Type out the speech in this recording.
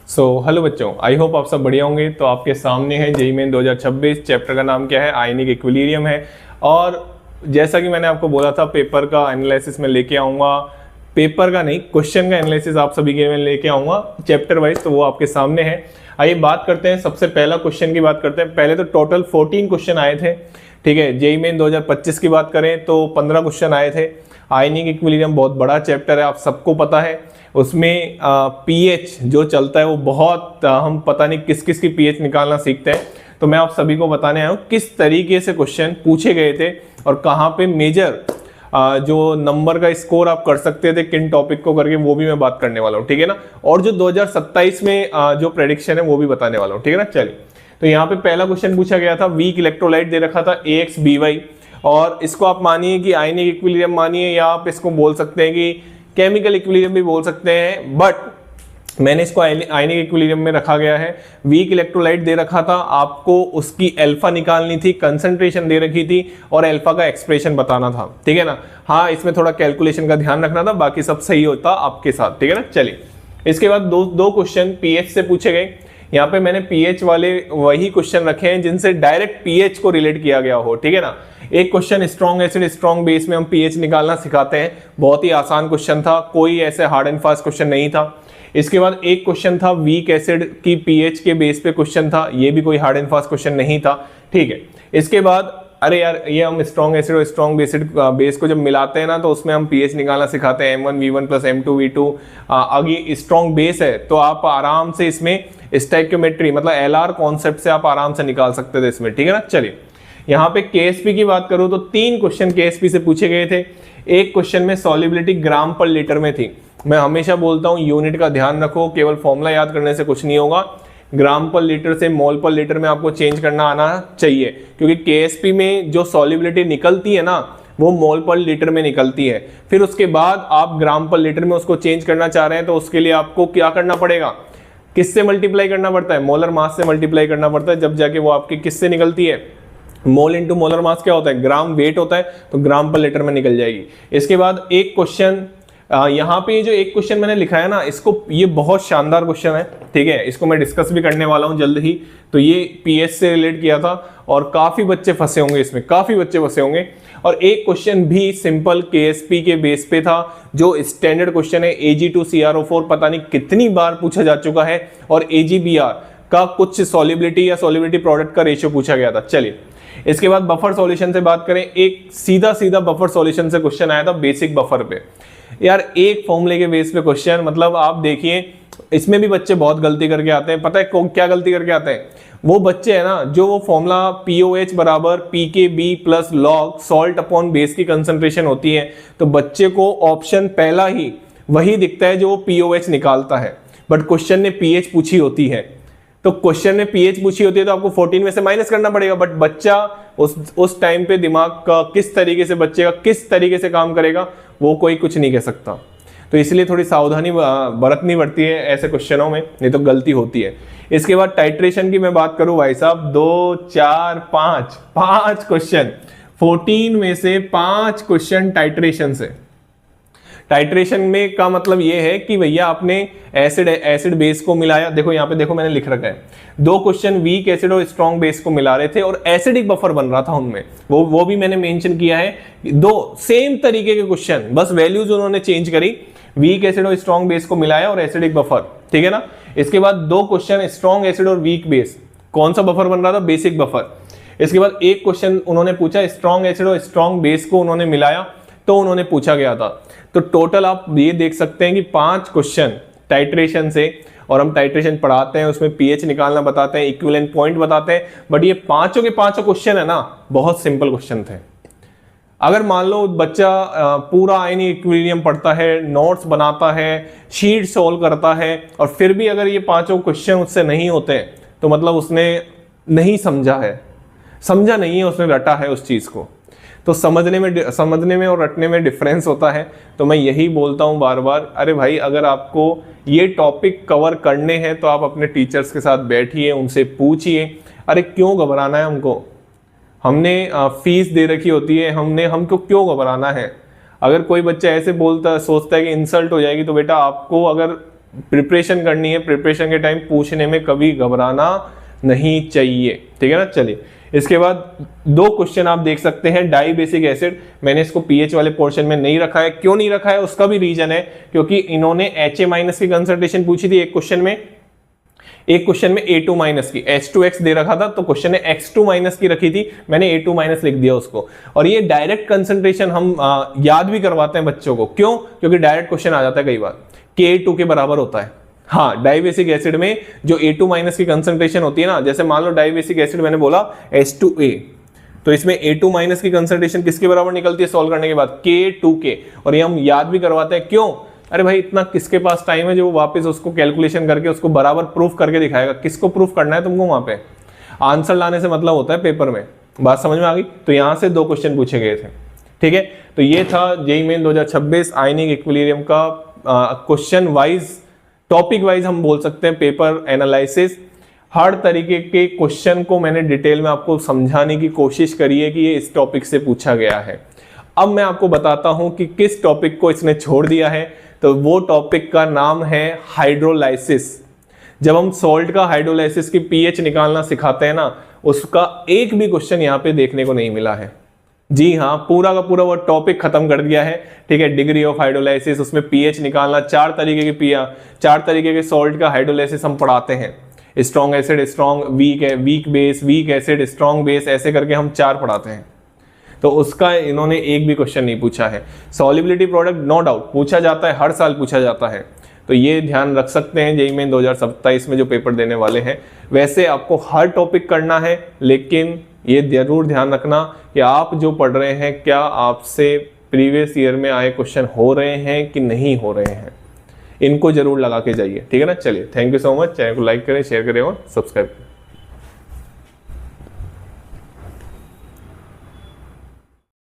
Hello बच्चों, I hope आप सब बढ़िया होंगे। तो आपके सामने है जेईई मेन 2026। चैप्टर का नाम क्या है? आयनिक इक्विलिब्रियम है। और जैसा कि मैंने आपको बोला था, पेपर का एनालिसिस में लेके आऊँगा। पेपर का नहीं, क्वेश्चन का एनालिसिस आप सभी के में लेके आऊँगा चैप्टर वाइज, तो वो आपके सामने है। आइए बात करते हैं, सबसे पहला क्वेश्चन की बात करते हैं। पहले तो टोटल 14 क्वेश्चन आए थे, ठीक है। जेईई मेन 2025 की बात करें तो 15 क्वेश्चन आए थे। आयनिक इक्विलिब्रियम बहुत बड़ा चैप्टर है, आप सबको पता है। उसमें पीएच जो चलता है वो बहुत हम पता नहीं किस किस की पीएच निकालना सीखते हैं। तो मैं आप सभी को बताने आया हूँ किस तरीके से क्वेश्चन पूछे गए थे और कहाँ पे मेजर जो नंबर का स्कोर आप कर सकते थे किन टॉपिक को करके, वो भी मैं बात करने वाला हूँ, ठीक है ना। और जो 2027 में जो प्रेडिक्शन है वो भी बताने वाला हूँ, ठीक है ना। चलिए, तो यहाँ पे पहला क्वेश्चन पूछा गया था, वीक इलेक्ट्रोलाइट दे रखा था AX/BY, और इसको आप मानिए कि आयनिक इक्विलिब्रियम मानिए, या आप इसको बोल सकते हैं कि केमिकल इक्विलिब्रियम भी बोल सकते हैं, बट मैंने इसको आयनिक इक्विलिब्रियम में रखा गया है। वीक इलेक्ट्रोलाइट दे रखा था, आपको उसकी अल्फा निकालनी थी, कंसंट्रेशन दे रखी थी और अल्फा का एक्सप्रेशन बताना था, ठीक है ना। हाँ, इसमें थोड़ा कैलकुलेशन का ध्यान रखना था, बाकी सब सही होता आपके साथ, ठीक है ना। चलिए, इसके बाद दो क्वेश्चन पीएच से पूछे गए। यहाँ पे मैंने पीएच वाले वही क्वेश्चन रखे हैं जिनसे डायरेक्ट पीएच को रिलेट किया गया हो, ठीक है ना। एक question strong acid strong base में हम पीएच निकालना सिखाते हैं, बहुत ही आसान क्वेश्चन था, कोई ऐसे हार्ड एंड फास्ट क्वेश्चन नहीं था। इसके बाद एक क्वेश्चन था वीक एसिड की पीएच के बेस पे क्वेश्चन था, ये भी कोई हार्ड एंड फास्ट क्वेश्चन नहीं था, ठीक है। इसके बाद अरे यार, ये हम स्ट्रॉन्ग एसिड और स्ट्रॉन्ग बेस को जब मिलाते हैं ना, तो उसमें हम पीएच निकालना सिखाते हैं, M1V1 + M2V2। अगर स्ट्रॉन्ग बेस है तो आप आराम से इसमें स्टैइकियोमेट्री मतलब LR कॉन्सेप्ट से आप आराम से निकाल सकते थे इसमें, ठीक है ना। चलिए, यहाँ पे KSP की बात करूं तो 3 क्वेश्चन KSP से पूछे गए थे। एक क्वेश्चन में सॉल्युबिलिटी ग्राम पर लीटर में थी। मैं हमेशा बोलता हूं यूनिट का ध्यान रखो, केवल फॉर्मूला याद करने से कुछ नहीं होगा। ग्राम पर लीटर से मोल पर लीटर में आपको चेंज करना आना चाहिए, क्योंकि KSP में जो सॉल्युबिलिटी निकलती है ना, वो मोल पर लीटर में निकलती है। फिर उसके बाद आप ग्राम पर लीटर में उसको चेंज करना चाह रहे हैं, तो उसके लिए आपको क्या करना पड़ेगा, किससे मल्टीप्लाई करना पड़ता है? मोलर मास से मल्टीप्लाई करना पड़ता है, जब जाके वो आपकी किससे निकलती है। मोल इंटू मोलर मास क्या होता है? ग्राम वेट होता है, तो ग्राम पर लीटर में निकल जाएगी। इसके बाद एक क्वेश्चन, यहाँ पे जो एक क्वेश्चन मैंने लिखा है ना, इसको, ये बहुत शानदार क्वेश्चन है, ठीक है। इसको मैं डिस्कस भी करने वाला हूँ जल्द ही। तो ये पीएच से रिलेट किया था और काफी बच्चे फंसे होंगे इसमें, काफी बच्चे फंसे होंगे। और एक क्वेश्चन भी सिंपल KSP के बेस पे था, जो स्टैंडर्ड क्वेश्चन है, Ag2CrO4 पता नहीं कितनी बार पूछा जा चुका है, और AgBr का कुछ सॉल्युबिलिटी या सॉल्युबिलिटी प्रोडक्ट का रेशियो पूछा गया था। चलिए, इसके बाद बफर सॉल्यूशन से बात करें। एक सीधा बफर सॉल्यूशन से क्वेश्चन आया था, बेसिक बफर पे। यार, एक फॉर्मूले के बेस पे क्वेश्चन, मतलब आप देखिए, इसमें भी बच्चे बहुत गलती करके आते हैं। पता है क्या गलती करके आते हैं? वो बच्चे है ना, जो वो formula POH = pKb + log salt upon base की कंसंट्रेशन होती है, तो बच्चे को ऑप्शन पहला ही वही दिखता है जो वो POH निकालता है, बट क्वेश्चन ने pH पूछी होती है। तो क्वेश्चन में pH पूछी होती है तो आपको 14 में से माइनस करना पड़ेगा, बट बच्चा उस टाइम पे दिमाग का किस तरीके से, बच्चे का किस तरीके से काम करेगा, वो कोई कुछ नहीं कह सकता। तो इसलिए थोड़ी सावधानी बरतनी पड़ती है ऐसे क्वेश्चनों में, नहीं तो गलती होती है। इसके बाद टाइट्रेशन की मैं बात करूं भाई साहब, 2 4 5 क्वेश्चन, 14 में से 5 क्वेश्चन टाइट्रेशन से। टाइट्रेशन में का मतलब ये है कि भैया आपने एसिड बेस को मिलाया। देखो यहाँ पे, देखो मैंने लिख रखा है, 2 क्वेश्चन वीक एसिड और स्ट्रॉन्ग बेस को मिला रहे थे और एसिडिक बफर बन रहा था उनमें, वो भी मैंने मेंशन किया है। 2 सेम तरीके के क्वेश्चन, बस वैल्यूज उन्होंने चेंज करी, वीक एसिड और स्ट्रॉन्ग बेस को मिलाया और एसिडिक बफर, ठीक है ना। इसके बाद 2 क्वेश्चन स्ट्रॉन्ग एसिड और वीक बेस, कौन सा बफर बन रहा था? Basic buffer. इसके बाद एक क्वेश्चन उन्होंने पूछा, स्ट्रॉन्ग एसिड और स्ट्रॉन्ग बेस को उन्होंने मिलाया, तो उन्होंने पूछा गया था। तो टोटल आप ये देख सकते हैं कि 5 क्वेश्चन टाइट्रेशन से, और हम टाइट्रेशन पढ़ाते हैं, उसमें पीएच निकालना बताते हैं, इक्विवेलेंट पॉइंट बताते हैं, बट ये पांचों के पांचों क्वेश्चन है ना, बहुत सिंपल क्वेश्चन थे। अगर मान लो बच्चा पूरा आयनिक इक्विलिब्रियम पढ़ता है, नोट्स बनाता है, शीट सोल्व करता है, और फिर भी अगर ये पांचों क्वेश्चन उससे नहीं होते, तो मतलब उसने नहीं समझा है, समझा नहीं है, उसने रटा है उस चीज को। तो समझने में और रटने में डिफरेंस होता है। तो मैं यही बोलता हूँ बार बार, अरे भाई, अगर आपको ये टॉपिक कवर करने हैं तो आप अपने टीचर्स के साथ बैठिए, उनसे पूछिए। अरे क्यों घबराना है हमको? हमने फीस दे रखी होती है, हमको क्यों घबराना है? अगर कोई बच्चा ऐसे बोलता सोचता है कि इंसल्ट हो जाएगी, तो बेटा आपको अगर प्रिपरेशन करनी है, प्रिपरेशन के टाइम पूछने में कभी घबराना नहीं चाहिए, ठीक है ना। चलिए इसके बाद 2 क्वेश्चन आप देख सकते हैं। डाई बेसिक एसिड, मैंने इसको पीएच वाले पोर्शन में नहीं रखा है। क्यों नहीं रखा है उसका भी रीजन है, क्योंकि इन्होंने HA- की कंसंट्रेशन पूछी थी एक क्वेश्चन में, एक क्वेश्चन में A2- की, H2X दे रखा था तो क्वेश्चन ने X2- की रखी थी, मैंने A2- लिख दिया उसको। और ये डायरेक्ट कंसंट्रेशन हम याद भी करवाते हैं बच्चों को, क्यों? क्योंकि डायरेक्ट क्वेश्चन आ जाता है कई बार, K2 के बराबर होता है। हाँ, डाइबेसिक एसिड में जो A2- की कंसंट्रेशन होती है ना, जैसे मान लो डाइबेसिक एसिड मैंने बोला H2A, तो इसमें A2- की कंसंट्रेशन किसके बराबर निकलती है सॉल्व करने के बाद? K2 और ये हम याद भी करवाते हैं। क्यों? अरे भाई इतना किसके पास टाइम है जो वापस उसको कैलकुलेशन करके उसको बराबर प्रूफ करके दिखाएगा? किसको प्रूफ करना है तुमको? वहां पे आंसर लाने से मतलब होता है पेपर में। बात समझ में आ गई? तो यहां से 2 क्वेश्चन पूछे गए थे, ठीक है। तो ये था जेईई मेन 2026 आयनिक इक्विलिब्रियम का क्वेश्चन वाइज, टॉपिक वाइज हम बोल सकते हैं पेपर एनालिसिस। हर तरीके के क्वेश्चन को मैंने डिटेल में आपको समझाने की कोशिश करी है कि ये इस टॉपिक से पूछा गया है। अब मैं आपको बताता हूं कि किस टॉपिक को इसने छोड़ दिया है। तो वो टॉपिक का नाम है हाइड्रोलाइसिस। जब हम सॉल्ट का हाइड्रोलाइसिस की पीएच निकालना सिखाते हैं ना, उसका एक भी क्वेश्चन यहाँ पे देखने को नहीं मिला है। जी हाँ, पूरा का पूरा वो टॉपिक खत्म कर दिया है, ठीक है। डिग्री ऑफ हाइड्रोलाइसिस, उसमें पीएच निकालना, 4 तरीके के सॉल्ट का हाइड्रोलाइसिस हम पढ़ाते हैं। Strong acid, strong, weak base, weak acid, strong base, ऐसे करके हम 4 पढ़ाते हैं। तो उसका इन्होंने एक भी क्वेश्चन नहीं पूछा है। सॉल्युबिलिटी प्रोडक्ट नो डाउट पूछा जाता है, हर साल पूछा जाता है, तो ये ध्यान रख सकते हैं जेईई मेन 2027 में जो पेपर देने वाले हैं। वैसे आपको हर टॉपिक करना है, लेकिन ये जरूर ध्यान रखना कि आप जो पढ़ रहे हैं क्या आपसे प्रीवियस ईयर में आए क्वेश्चन हो रहे हैं कि नहीं हो रहे हैं, इनको जरूर लगा के जाइए, ठीक है ना। चलिए, thank you so much. Channel को लाइक करें, शेयर करें और सब्सक्राइब करें।